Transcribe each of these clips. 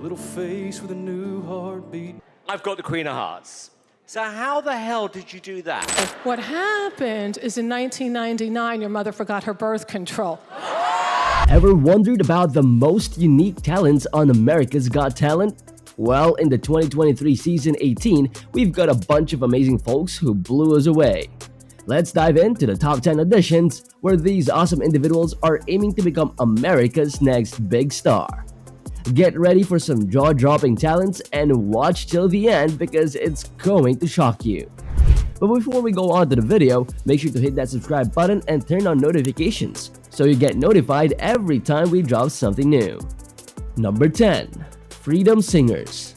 little face with a new heartbeat. I've got the Queen of Hearts. So how the hell did you do that? What happened is in 1999, your mother forgot her birth control. Ever wondered about the most unique talents on America's Got Talent? Well, in the 2023 season 18, we've got a bunch of amazing folks who blew us away. Let's dive into the top 10 auditions where these awesome individuals are aiming to become America's next big star. Get ready for some jaw-dropping talents and watch till the end because it's going to shock you. But before we go on to the video, make sure to hit that subscribe button and turn on notifications so you get notified every time we drop something new. Number 10. Freedom Singers.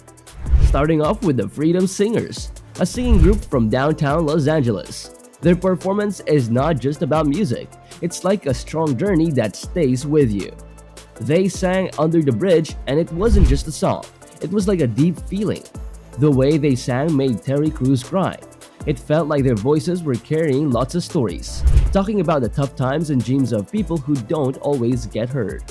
Starting off with the Freedom Singers, a singing group from downtown Los Angeles. Their performance is not just about music, it's like a strong journey that stays with you. They sang Under the Bridge and it wasn't just a song, it was like a deep feeling. The way they sang made Terry Crews cry. It felt like their voices were carrying lots of stories, talking about the tough times and dreams of people who don't always get heard.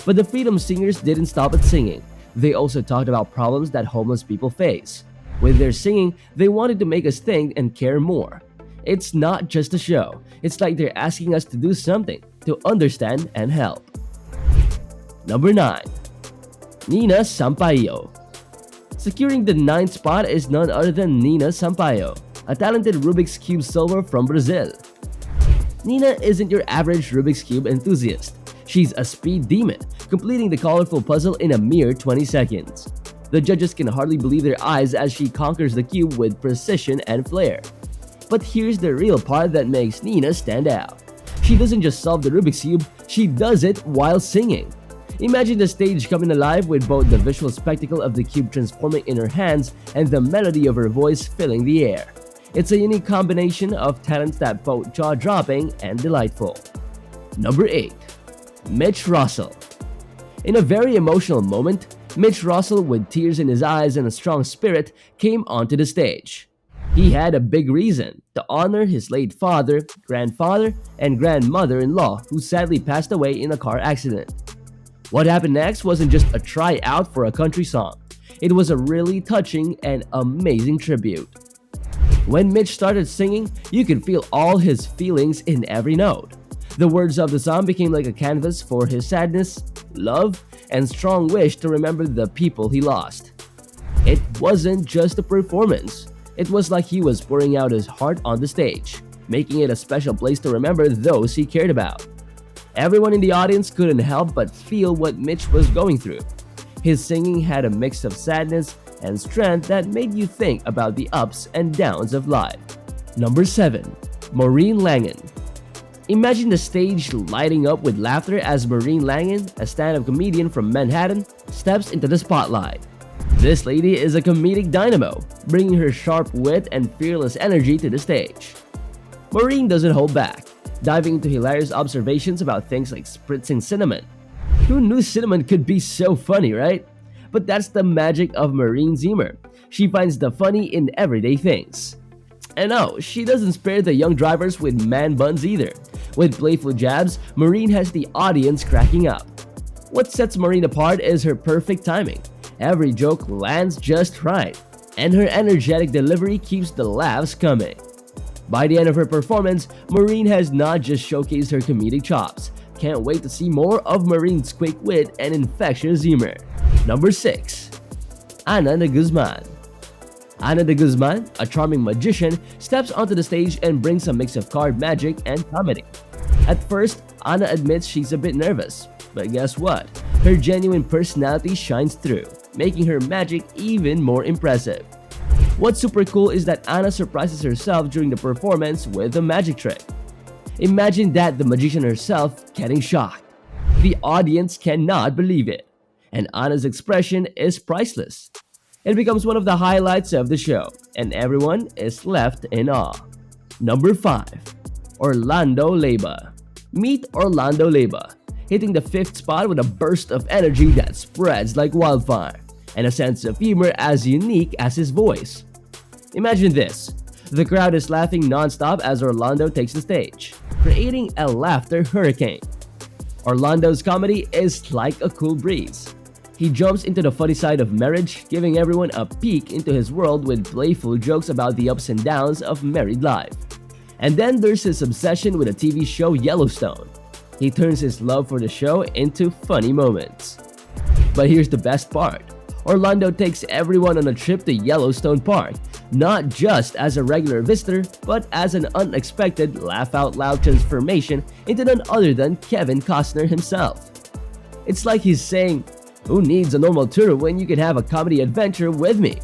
But the Freedom Singers didn't stop at singing. They also talked about problems that homeless people face. With their singing, they wanted to make us think and care more. It's not just a show, it's like they're asking us to do something, to understand and help. Number 9. Nina Sampaio. Securing the 9th spot is none other than Nina Sampaio, a talented Rubik's Cube solver from Brazil. Nina isn't your average Rubik's Cube enthusiast. She's a speed demon, completing the colorful puzzle in a mere 20 seconds. The judges can hardly believe their eyes as she conquers the cube with precision and flair. But here's the real part that makes Nina stand out. She doesn't just solve the Rubik's Cube, she does it while singing. Imagine the stage coming alive with both the visual spectacle of the cube transforming in her hands and the melody of her voice filling the air. It's a unique combination of talents that both jaw-dropping and delightful. Number 8. Mitch Russell. In a very emotional moment, Mitch Russell, with tears in his eyes and a strong spirit, came onto the stage. He had a big reason to honor his late father, grandfather, and grandmother-in-law who sadly passed away in a car accident. What happened next wasn't just a tryout for a country song. It was a really touching and amazing tribute. When Mitch started singing, you could feel all his feelings in every note. The words of the song became like a canvas for his sadness, love, and strong wish to remember the people he lost. It wasn't just a performance. It was like he was pouring out his heart on the stage, making it a special place to remember those he cared about. Everyone in the audience couldn't help but feel what Mitch was going through. His singing had a mix of sadness and strength that made you think about the ups and downs of life. Number 7. Maureen Langan. Imagine the stage lighting up with laughter as Maureen Langan, a stand-up comedian from Manhattan, steps into the spotlight. This lady is a comedic dynamo, bringing her sharp wit and fearless energy to the stage. Maureen doesn't hold back, diving into hilarious observations about things like spritzing cinnamon. Who knew cinnamon could be so funny, right? But that's the magic of Maureen's humor. She finds the funny in everyday things. And no, she doesn't spare the young drivers with man buns either. With playful jabs, Maureen has the audience cracking up. What sets Maureen apart is her perfect timing. Every joke lands just right, and her energetic delivery keeps the laughs coming. By the end of her performance, Maureen has not just showcased her comedic chops. Can't wait to see more of Maureen's quick wit and infectious humor. Number 6. Ana de Guzman. Ana de Guzman, a charming magician, steps onto the stage and brings a mix of card magic and comedy. At first, Ana admits she's a bit nervous, but guess what? Her genuine personality shines through, making her magic even more impressive. What's super cool is that Ana surprises herself during the performance with a magic trick. Imagine that, the magician herself getting shocked. The audience cannot believe it, and Ana's expression is priceless. It becomes one of the highlights of the show, and everyone is left in awe. Number 5. Orlando Leyva. Meet Orlando Leyva, hitting the 5th spot with a burst of energy that spreads like wildfire, and a sense of humor as unique as his voice. Imagine this. The crowd is laughing non-stop as Orlando takes the stage, creating a laughter hurricane. Orlando's comedy is like a cool breeze. He jumps into the funny side of marriage, giving everyone a peek into his world with playful jokes about the ups and downs of married life. And then there's his obsession with the TV show Yellowstone. He turns his love for the show into funny moments. But here's the best part. Orlando takes everyone on a trip to Yellowstone Park, not just as a regular visitor, but as an unexpected laugh-out-loud transformation into none other than Kevin Costner himself. It's like he's saying, "Who needs a normal tour when you can have a comedy adventure with me?"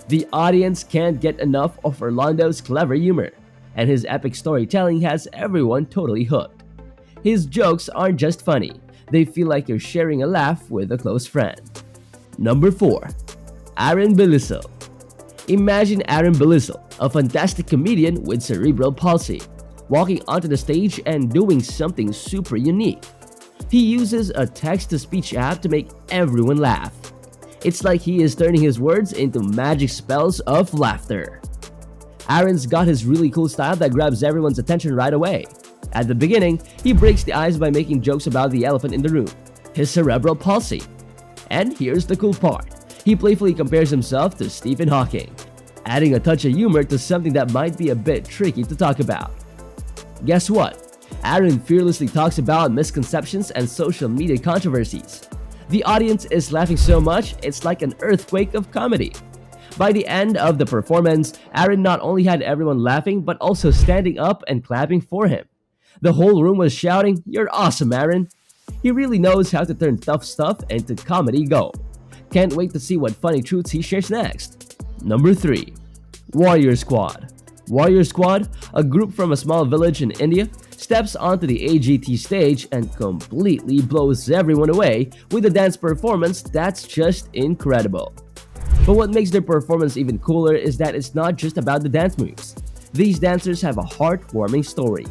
The audience can't get enough of Orlando's clever humor, and his epic storytelling has everyone totally hooked. His jokes aren't just funny, they feel like you're sharing a laugh with a close friend. Number 4. Aaron Bisle. Imagine Aaron Bisle, a fantastic comedian with cerebral palsy, walking onto the stage and doing something super unique. He uses a text-to-speech app to make everyone laugh. It's like he is turning his words into magic spells of laughter. Aaron's got his really cool style that grabs everyone's attention right away. At the beginning, he breaks the ice by making jokes about the elephant in the room, his cerebral palsy. And here's the cool part. He playfully compares himself to Stephen Hawking, adding a touch of humor to something that might be a bit tricky to talk about. Guess what? Aaron fearlessly talks about misconceptions and social media controversies. The audience is laughing so much, it's like an earthquake of comedy. By the end of the performance, Aaron not only had everyone laughing, but also standing up and clapping for him. The whole room was shouting, "You're awesome, Aaron!" He really knows how to turn tough stuff into comedy gold. Can't wait to see what funny truths he shares next. Number 3. Warrior Squad. Warrior Squad, a group from a small village in India, steps onto the AGT stage and completely blows everyone away with a dance performance that's just incredible. But what makes their performance even cooler is that it's not just about the dance moves. These dancers have a heartwarming story.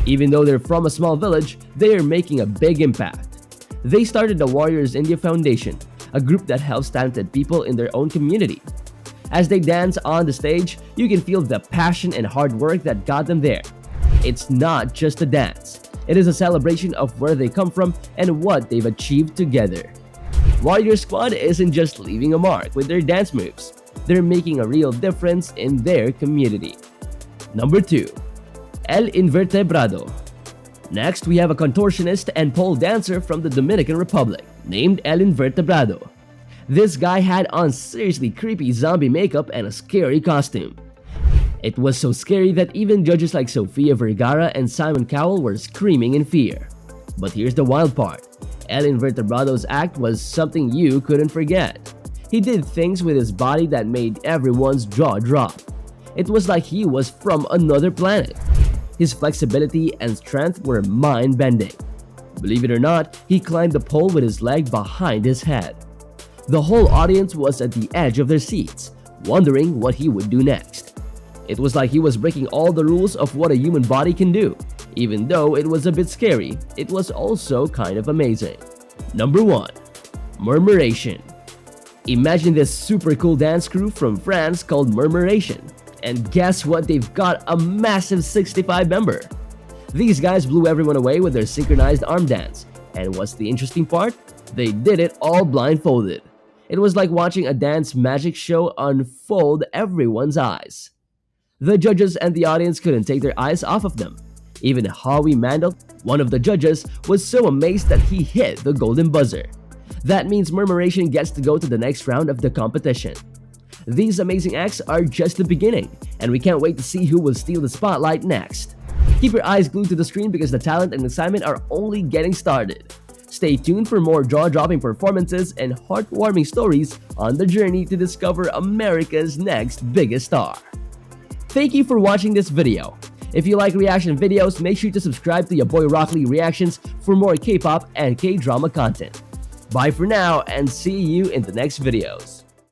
Even though they're from a small village, they are making a big impact. They started the Warriors India Foundation, a group that helps talented people in their own community. As they dance on the stage, you can feel the passion and hard work that got them there. It's not just a dance. It is a celebration of where they come from and what they've achieved together. Warrior Squad isn't just leaving a mark with their dance moves. They're making a real difference in their community. Number 2. El Invertebrado. Next, we have a contortionist and pole dancer from the Dominican Republic named El Invertebrado. This guy had on seriously creepy zombie makeup and a scary costume. It was so scary that even judges like Sofia Vergara and Simon Cowell were screaming in fear. But here's the wild part. El Invertebrado's act was something you couldn't forget. He did things with his body that made everyone's jaw drop. It was like he was from another planet. His flexibility and strength were mind-bending. Believe it or not, he climbed the pole with his leg behind his head. The whole audience was at the edge of their seats, wondering what he would do next. It was like he was breaking all the rules of what a human body can do. Even though it was a bit scary, it was also kind of amazing. Number 1. Murmuration. Imagine this super cool dance crew from France called Murmuration. And guess what? They've got a massive 65 member. These guys blew everyone away with their synchronized arm dance. And what's the interesting part? They did it all blindfolded. It was like watching a dance magic show unfold everyone's eyes. The judges and the audience couldn't take their eyes off of them. Even Howie Mandel, one of the judges, was so amazed that he hit the golden buzzer. That means Murmuration gets to go to the next round of the competition. These amazing acts are just the beginning, and we can't wait to see who will steal the spotlight next. Keep your eyes glued to the screen because the talent and excitement are only getting started. Stay tuned for more jaw-dropping performances and heartwarming stories on the journey to discover America's next biggest star. Thank you for watching this video. If you like reaction videos, make sure to subscribe to Yaboyrocklee Reactions for more K-pop and K-drama content. Bye for now and see you in the next videos.